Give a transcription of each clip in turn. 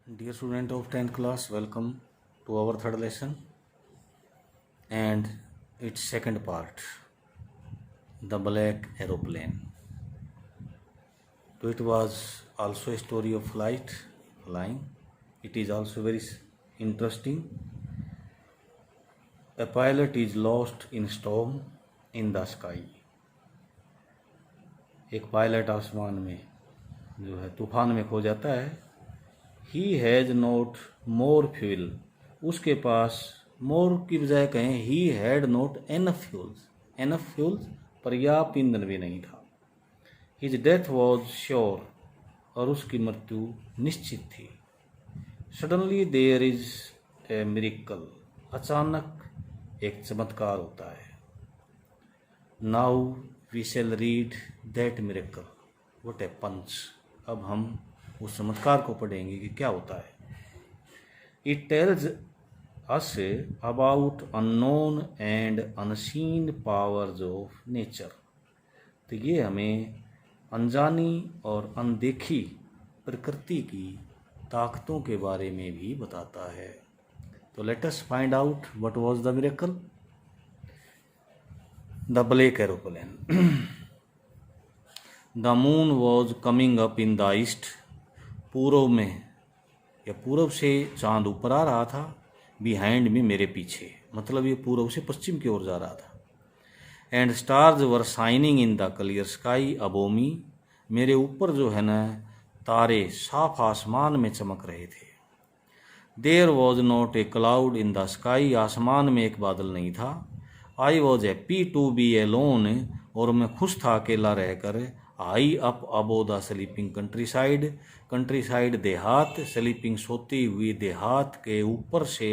Dear student of 10th class, welcome to our third lesson and its second part, the black aeroplane. So it was also a story of flying. It is also very interesting. A pilot is lost in storm in the sky. एक pilot आसमान में जो है तूफान में खो जाता है. He has not more fuel. उसके पास more की बजाय कहें he had not enough fuels. Enough fuels पर्याप्त ईंधन भी नहीं था. His death was sure. और उसकी मृत्यु निश्चित थी. Suddenly there is a miracle. अचानक एक चमत्कार होता है. Now we shall read that miracle. What happens? अब हम उस चमत्कार को पढ़ेंगे कि क्या होता है. It tells us about unknown and unseen powers of nature. तो ये हमें अनजानी और अनदेखी प्रकृति की ताकतों के बारे में भी बताता है. तो let us find out what was the miracle. The black aeroplane. The moon was coming up in the east. पूर्व में या पूर्व से चांद ऊपर आ रहा था. बिहाइंड में मेरे पीछे, मतलब ये पूर्व से पश्चिम की ओर जा रहा था. And stars were shining in the clear sky above me. मेरे ऊपर जो है ना तारे साफ आसमान में चमक रहे थे. There was not a cloud in the sky. आसमान में एक बादल नहीं था. I was happy to be alone. और मैं खुश था अकेला रहकर. I up above the sleeping countryside. Countryside देहात. स्लीपिंग सोती हुई देहात के ऊपर से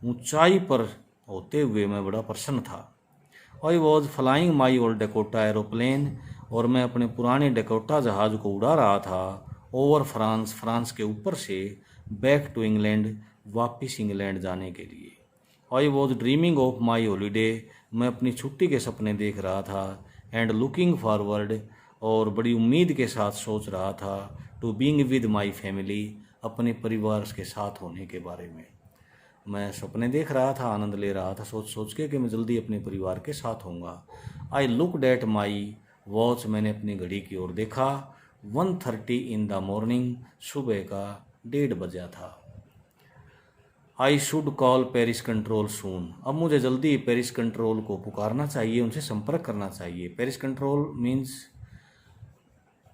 ऊंचाई पर होते हुए मैं बड़ा प्रसन्न था. I was flying my old Dakota aeroplane. और मैं अपने पुराने डेकोटा जहाज को उड़ा रहा था. Over France. फ्रांस के ऊपर से. Back to England. वापिस इंग्लैंड जाने के लिए. I was dreaming of my holiday. मैं अपनी छुट्टी के सपने देख रहा था. And looking forward. और बड़ी उम्मीद के साथ सोच रहा था. To being with my family. अपने परिवार के साथ होने के बारे में मैं सपने देख रहा था, आनंद ले रहा था सोच सोच के कि मैं जल्दी अपने परिवार के साथ होऊंगा. I looked at my watch. मैंने अपनी घड़ी की ओर देखा. 1:30 इन द मॉर्निंग. सुबह का 1:30 बजा था. I should call Paris control soon. अब मुझे जल्दी पेरिस कंट्रोल को पुकारना चाहिए, उनसे संपर्क करना चाहिए. Paris control means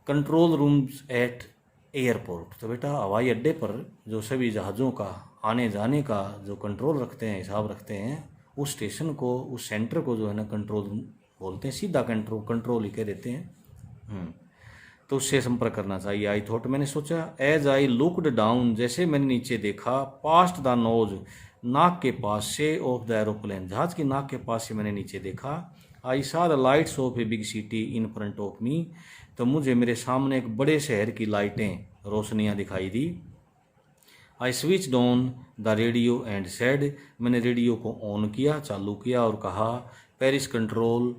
control rooms eight airport. तो बेटा हवाई अड्डे पर जो सभी जहाज़ों का आने जाने का जो कंट्रोल रखते हैं, हिसाब रखते हैं, उस स्टेशन को, उस सेंटर को जो है ना कंट्रोल रूम बोलते हैं. सीधा कंट्रोल ही कह देते हैं. तो उससे संपर्क करना चाहिए. I thought. मैंने सोचा. As I looked down. जैसे मैंने नीचे देखा. Past the nose. नाक के पास से. Of the aeroplane. जहाज की नाक के पास से मैंने नीचे देखा. आई सा the lights off a big city in front of me. तो मुझे मेरे सामने एक बड़े शहर की लाइटें, रोशनियाँ दिखाई दी. I switch on the radio and said. मैंने रेडियो को ऑन किया, चालू किया और कहा Paris control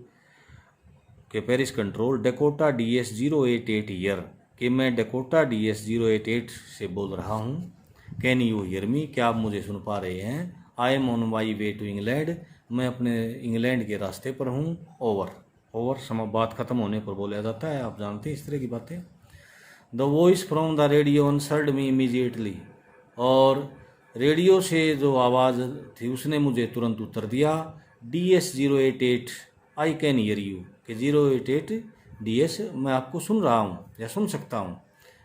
Dakota DS 088 here. कि मैं डेकोटा DS 088 से बोल रहा हूँ. Can you hear me. क्या आप मुझे सुन पा रहे हैं. I am on my way to England. मैं अपने इंग्लैंड के रास्ते पर हूँ. ओवर बात खत्म होने पर बोला जाता है, आप जानते हैं इस तरह की बातें. The voice from the radio answered me immediately. और रेडियो से जो आवाज़ थी उसने मुझे तुरंत उत्तर दिया. DS 088 I can hear you. कि 088 DS मैं आपको सुन रहा हूँ या सुन सकता हूँ.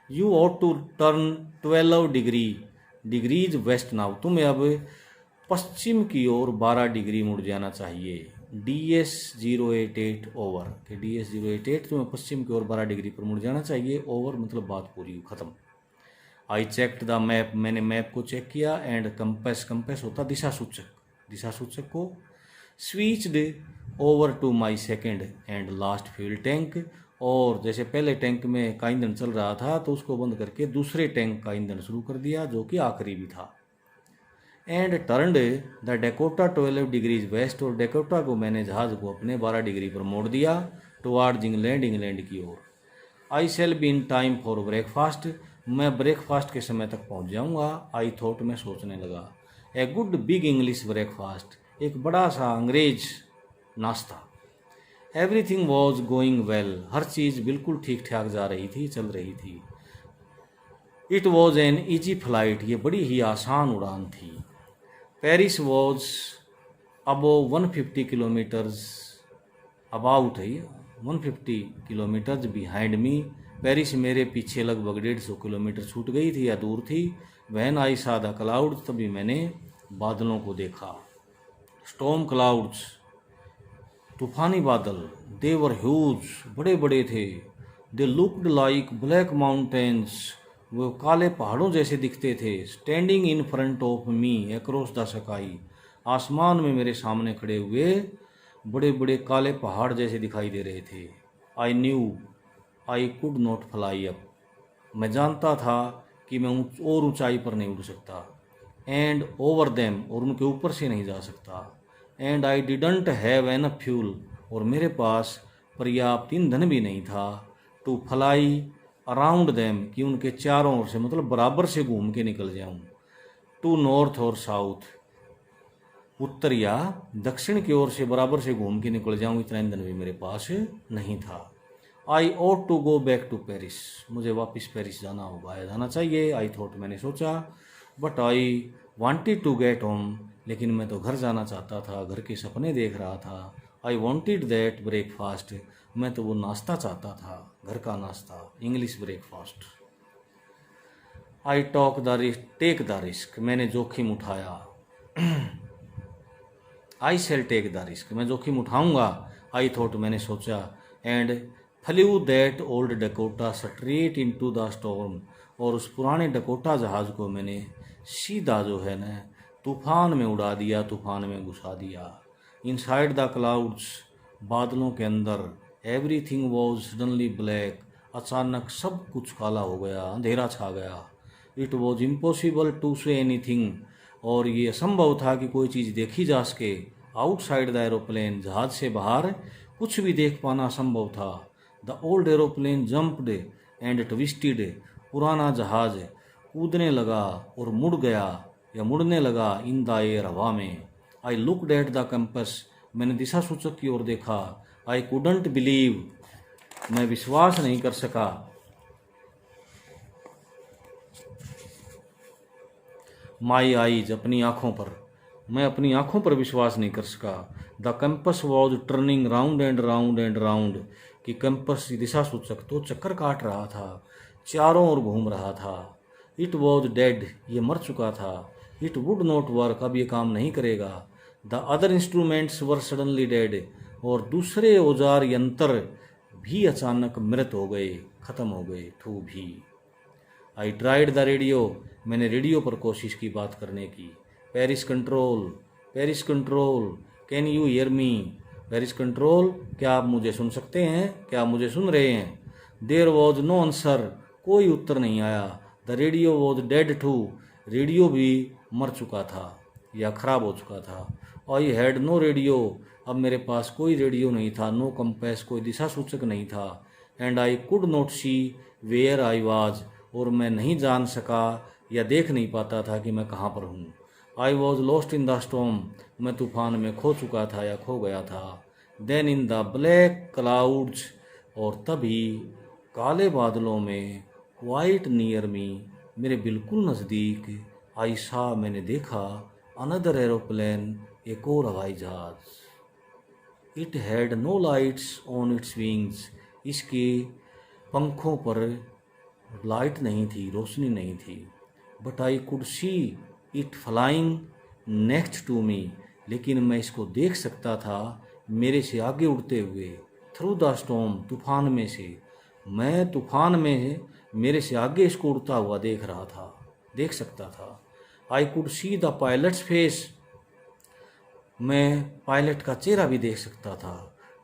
You ought to turn 12 degrees west now. तुम्हें अब पश्चिम की ओर 12 डिग्री मुड़ जाना चाहिए. DS 088 over. कि DS 088 तुम्हें पश्चिम की ओर 12 डिग्री पर मुड़ जाना चाहिए. ओवर मतलब बात पूरी ख़त्म. I checked the map. मैंने मैप को चेक किया. एंड कंपेस होता दिशा सूचक को. Switched over to my second and last fuel tank. और जैसे पहले टैंक में का ईंधन चल रहा था तो उसको बंद करके दूसरे टैंक का ईंधन शुरू कर दिया जो कि आखिरी भी था. And turned the Dakota 12 degrees west. और डेकोटा को मैंने जहाज को अपने 12 डिग्री पर मोड़ दिया टुवार्ड्स इंग्लैंड की ओर. I shall be in time for breakfast. मैं ब्रेकफास्ट के समय तक पहुंच जाऊंगा। आई थॉट, मैं सोचने लगा। A good big English breakfast, एक बड़ा सा अंग्रेज नाश्ता। एवरीथिंग वॉज गोइंग वेल, हर चीज़ बिल्कुल ठीक ठाक जा रही थी, चल रही थी। It was an easy flight, ये बड़ी ही आसान उड़ान थी। Paris was above 150 kilometres, about है 150 किलोमीटर्स बिहाइंड मी, पेरिस मेरे पीछे लगभग 150 किलोमीटर छूट गई थी या दूर थी। वहन आई सा द क्लाउड, तभी मैंने बादलों को देखा। स्टॉर्म क्लाउड्स, तूफानी बादल। दे वर ह्यूज, बड़े बड़े थे। They looked like black mountains, वो काले पहाड़ों जैसे दिखते थे। Standing in front of me across the sky, आसमान में मेरे सामने खड़े हुए बड़े बड़े काले पहाड़ जैसे दिखाई दे रहे थे। I knew I could not fly up, मैं जानता था कि मैं और ऊंचाई पर नहीं उड़ सकता। एंड ओवर देम, और उनके ऊपर से नहीं जा सकता। And I didn't have enough fuel, और मेरे पास पर्याप्त ईंधन भी नहीं था। टू फ्लाई अराउंड देम, कि उनके चारों ओर से, मतलब बराबर से घूम के निकल जाऊं। टू नॉर्थ और साउथ, उत्तर या दक्षिण की ओर से बराबर से घूम के निकल जाऊं, इतना ईंधन भी मेरे पास नहीं था। I ought to go back to Paris, मुझे वापस पेरिस जाना होगा, जाना चाहिए। आई थॉट, मैंने सोचा। But I wanted to get home, लेकिन मैं तो घर जाना चाहता था, घर के सपने देख रहा था। आई वांटेड दैट ब्रेकफास्ट, मैं तो वो नाश्ता चाहता था, घर का नाश्ता, English breakfast. I take the risk, मैंने जोखिम उठाया। I shall take the risk, मैं जोखिम उठाऊंगा। आई थॉट, मैंने सोचा। And flew that old Dakota straight into the storm, और उस पुराने डकोटा जहाज़ को मैंने सीधा जो है ना तूफान में उड़ा दिया, तूफान में घुसा दिया। इनसाइड द क्लाउड्स, बादलों के अंदर। एवरीथिंग वॉज सडनली ब्लैक, अचानक सब कुछ काला हो गया, अंधेरा छा गया। It was impossible to say anything, और ये असंभव था कि कोई चीज़ देखी जा सके। आउटसाइड द एरोप्लेन, जहाज से बाहर कुछ भी देख पाना असंभव था। The old aeroplane jumped and twisted, पुराना जहाज कूदने लगा और मुड़ गया या मुड़ने लगा। इन द एयर, हवा में। I looked at the compass, मैंने दिशा सूचक की ओर देखा। आई कुडंट बिलीव, मैं विश्वास नहीं कर सका। माई आईज, अपनी आँखों पर, मैं अपनी आँखों पर विश्वास नहीं कर सका। The compass was turning round and round and round, कि कंपस दिशा सूचक तो चक्कर काट रहा था, चारों ओर घूम रहा था। इट वॉज डेड, ये मर चुका था। इट वुड नॉट वर्क, अब ये काम नहीं करेगा। The other instruments were suddenly dead, और दूसरे औजार यंत्र भी अचानक मृत हो गए, खत्म हो गए, ठू भी। आई ट्राइड द रेडियो, मैंने रेडियो पर कोशिश की बात करने की। Paris control, Paris control, can you hear me, Paris control, क्या आप मुझे सुन सकते हैं, क्या आप मुझे सुन रहे हैं। देयर वॉज नो आंसर, कोई उत्तर नहीं आया। The radio was dead too, radio भी मर चुका था या खराब हो चुका था। आई हैड नो रेडियो, अब मेरे पास कोई रेडियो नहीं था। नो कंपास, कोई दिशा सूचक नहीं था। And I could not see where I was, और मैं नहीं जान सका या देख नहीं पाता था कि मैं कहाँ पर हूँ। I was lost in the storm, मैं तूफान में खो चुका था या खो गया था। Then in the black clouds, और तभी काले बादलों में, क्वाइट नियर मी, मेरे बिल्कुल नज़दीक, आई सा, मैंने देखा, अनदर एरोप्लेन, एक और हवाई जहाज। It had no lights on its wings, इसके पंखों पर लाइट नहीं थी, रोशनी नहीं थी। But I could see it flying next to me, लेकिन मैं इसको देख सकता था मेरे से आगे उड़ते हुए। थ्रू द स्टॉर्म, तूफान में से, मैं तूफान में मेरे से आगे इसको उड़ता हुआ देख रहा था, देख सकता था। आई could see the pilots face, मैं पायलट का चेहरा भी देख सकता था।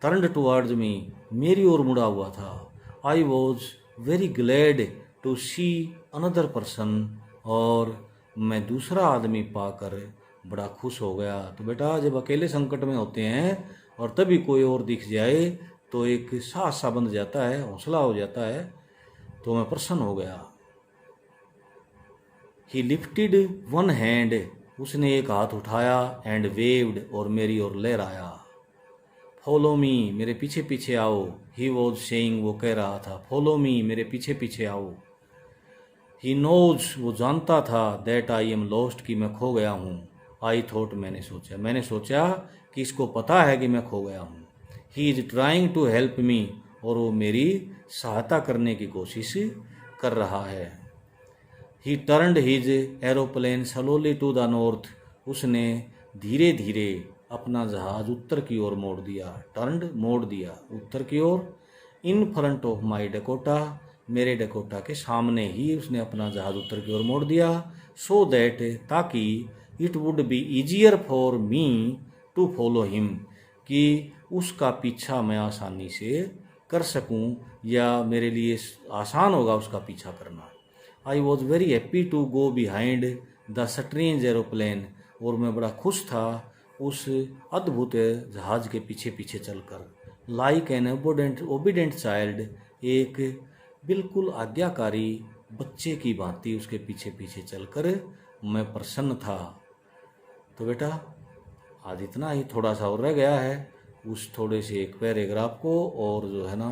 टर्न्ड टुवर्ड्स मी, मेरी ओर मुड़ा हुआ था। I was very glad to see another person, और मैं दूसरा आदमी पाकर बड़ा खुश हो गया। तो बेटा, जब अकेले संकट में होते हैं और तभी कोई और दिख जाए तो एक साहस सा बंध जाता है, हौसला हो जाता है। तो मैं प्रसन्न हो गया। ही लिफ्टेड वन हैंड, उसने एक हाथ उठाया, एंड वेव्ड, और मेरी ओर लहराया। फॉलो मी, मेरे पीछे पीछे आओ। ही वॉज सेइंग, वो कह रहा था, फॉलो मी, मेरे पीछे पीछे आओ। ही नोज, वो जानता था, दैट आई एम लॉस्ट, कि मैं खो गया हूँ। आई थॉट, मैंने सोचा कि इसको पता है कि मैं खो गया हूँ। He is trying to help me, और वो मेरी सहायता करने की कोशिश कर रहा है। He turned his aeroplane slowly to the north, उसने धीरे धीरे अपना जहाज उत्तर की ओर मोड़ दिया। टर्नड, मोड़ दिया, उत्तर की ओर। In front of my Dakota, मेरे डकोटा के सामने ही उसने अपना जहाज उत्तर की ओर मोड़ दिया। सो दैट, ताकि it would be easier for me to follow him, कि उसका पीछा मैं आसानी से कर सकूं, या मेरे लिए आसान होगा उसका पीछा करना। I was very happy to go behind the strange aeroplane, और मैं बड़ा खुश था उस अद्भुत जहाज के पीछे पीछे चलकर। लाइक एन ओबीडेंट चाइल्ड, एक बिल्कुल आज्ञाकारी बच्चे की भांति उसके पीछे पीछे चलकर मैं प्रसन्न था। तो बेटा आज इतना ही, थोड़ा सा और रह गया है, उस थोड़े से एक पैराग्राफ को और जो है ना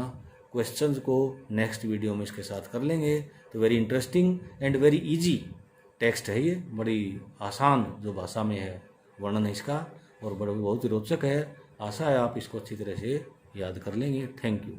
क्वेश्चंस को नेक्स्ट वीडियो में इसके साथ कर लेंगे। तो very interesting and very easy text है ये, बड़ी आसान जो भाषा में है वर्णन है इसका, और बहुत ही रोचक है। आशा है आप इसको अच्छी तरह से याद कर लेंगे। Thank you.